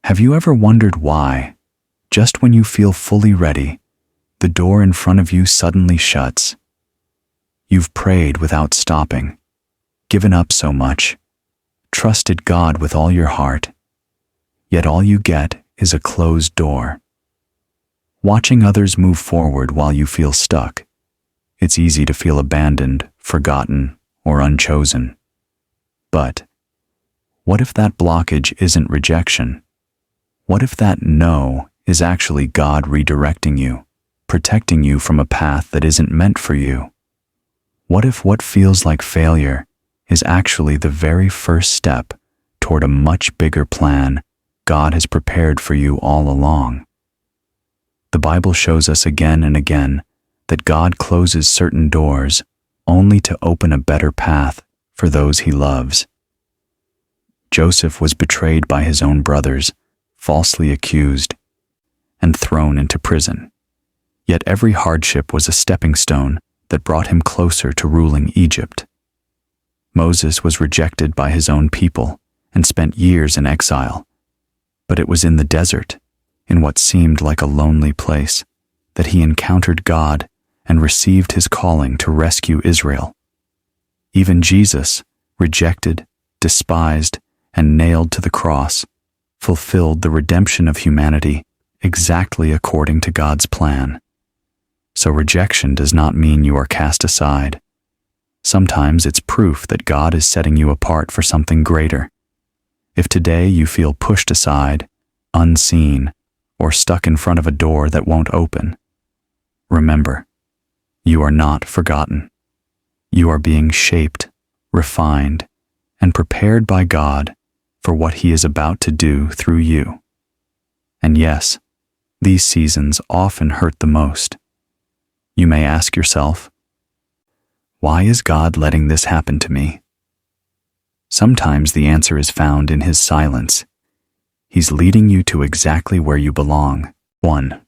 Have you ever wondered why, just when you feel fully ready, the door in front of you suddenly shuts? You've prayed without stopping, given up so much, trusted God with all your heart, yet all you get is a closed door. Watching others move forward while you feel stuck, it's easy to feel abandoned, forgotten, or unchosen. But what if that blockage isn't rejection? What if that no is actually God redirecting you, protecting you from a path that isn't meant for you? What if what feels like failure is actually the very first step toward a much bigger plan God has prepared for you all along? The Bible shows us again and again that God closes certain doors only to open a better path for those he loves. Joseph was betrayed by his own brothers, falsely accused, and thrown into prison. Yet every hardship was a stepping stone that brought him closer to ruling Egypt. Moses was rejected by his own people and spent years in exile. But it was in the desert, in what seemed like a lonely place, that he encountered God and received his calling to rescue Israel. Even Jesus, rejected, despised, and nailed to the cross, fulfilled the redemption of humanity exactly according to God's plan. So rejection does not mean you are cast aside. Sometimes it's proof that God is setting you apart for something greater. If today you feel pushed aside, unseen, or stuck in front of a door that won't open, remember, you are not forgotten. You are being shaped, refined, and prepared by God for what he is about to do through you. And yes, these seasons often hurt the most. You may ask yourself, why is God letting this happen to me? Sometimes the answer is found in his silence. He's leading you to exactly where you belong. 1.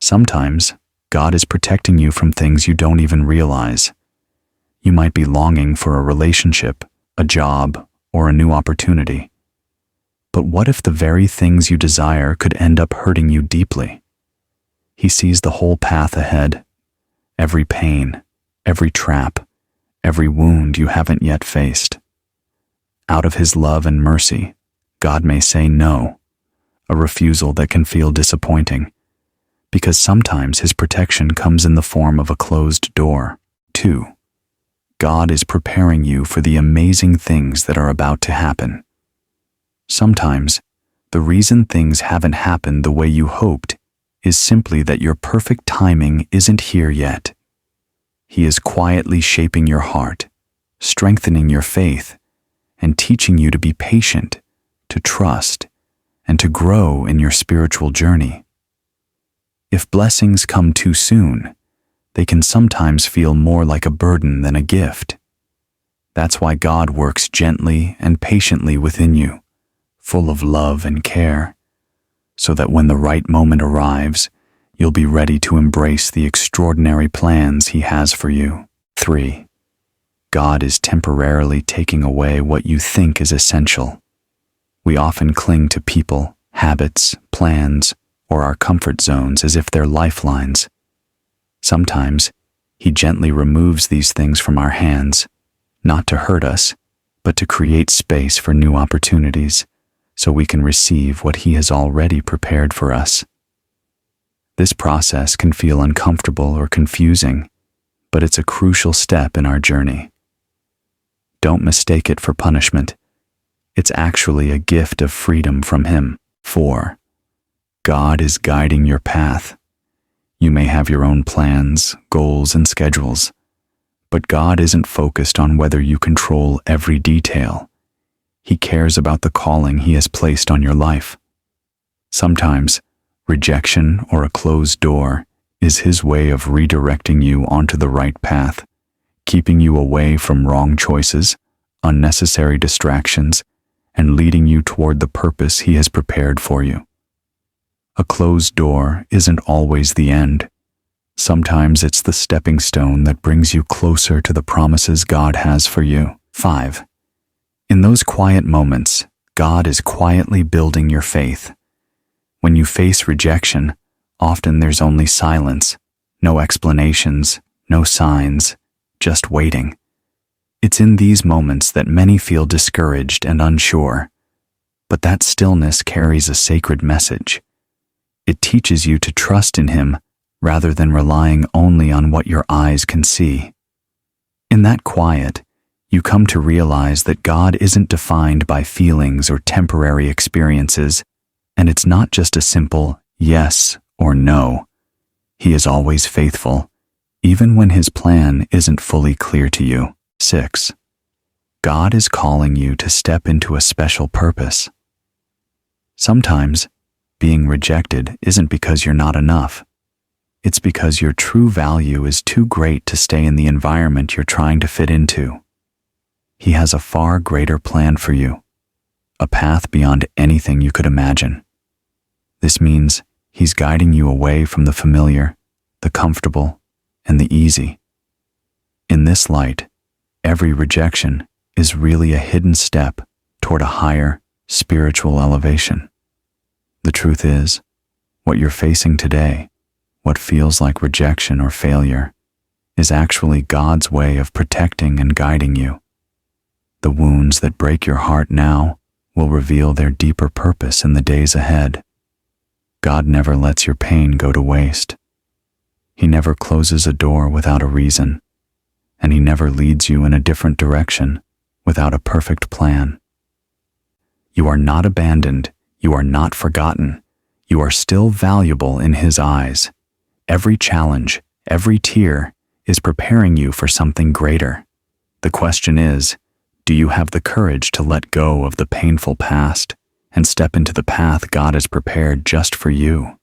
Sometimes God is protecting you from things you don't even realize. You might be longing for a relationship, a job, or a new opportunity. But what if the very things you desire could end up hurting you deeply? He sees the whole path ahead, every pain, every trap, every wound you haven't yet faced. Out of his love and mercy, God may say no, a refusal that can feel disappointing, because sometimes his protection comes in the form of a closed door. 2. God is preparing you for the amazing things that are about to happen. Sometimes, the reason things haven't happened the way you hoped is simply that your perfect timing isn't here yet. He is quietly shaping your heart, strengthening your faith, and teaching you to be patient, to trust, and to grow in your spiritual journey. If blessings come too soon, they can sometimes feel more like a burden than a gift. That's why God works gently and patiently within you, full of love and care, so that when the right moment arrives, you'll be ready to embrace the extraordinary plans he has for you. 3. God is temporarily taking away what you think is essential. We often cling to people, habits, plans, or our comfort zones as if they're lifelines. Sometimes, he gently removes these things from our hands, not to hurt us, but to create space for new opportunities, so we can receive what he has already prepared for us. This process can feel uncomfortable or confusing, but it's a crucial step in our journey. Don't mistake it for punishment. It's actually a gift of freedom from him. 4. God is guiding your path. You may have your own plans, goals, and schedules, but God isn't focused on whether you control every detail. He cares about the calling he has placed on your life. Sometimes, rejection or a closed door is his way of redirecting you onto the right path, keeping you away from wrong choices, unnecessary distractions, and leading you toward the purpose he has prepared for you. A closed door isn't always the end. Sometimes it's the stepping stone that brings you closer to the promises God has for you. 5. In those quiet moments, God is quietly building your faith. When you face rejection, often there's only silence, no explanations, no signs, just waiting. It's in these moments that many feel discouraged and unsure. But that stillness carries a sacred message. It teaches you to trust in Him rather than relying only on what your eyes can see. In that quiet, you come to realize that God isn't defined by feelings or temporary experiences, and it's not just a simple yes or no. He is always faithful, even when His plan isn't fully clear to you. 6. God is calling you to step into a special purpose. Sometimes, being rejected isn't because you're not enough. It's because your true value is too great to stay in the environment you're trying to fit into. He has a far greater plan for you, a path beyond anything you could imagine. This means He's guiding you away from the familiar, the comfortable, and the easy. In this light, every rejection is really a hidden step toward a higher, spiritual elevation. The truth is, what you're facing today, what feels like rejection or failure, is actually God's way of protecting and guiding you. The wounds that break your heart now will reveal their deeper purpose in the days ahead. God never lets your pain go to waste. He never closes a door without a reason, and He never leads you in a different direction without a perfect plan. You are not abandoned. You are not forgotten. You are still valuable in His eyes. Every challenge, every tear is preparing you for something greater. The question is, do you have the courage to let go of the painful past and step into the path God has prepared just for you?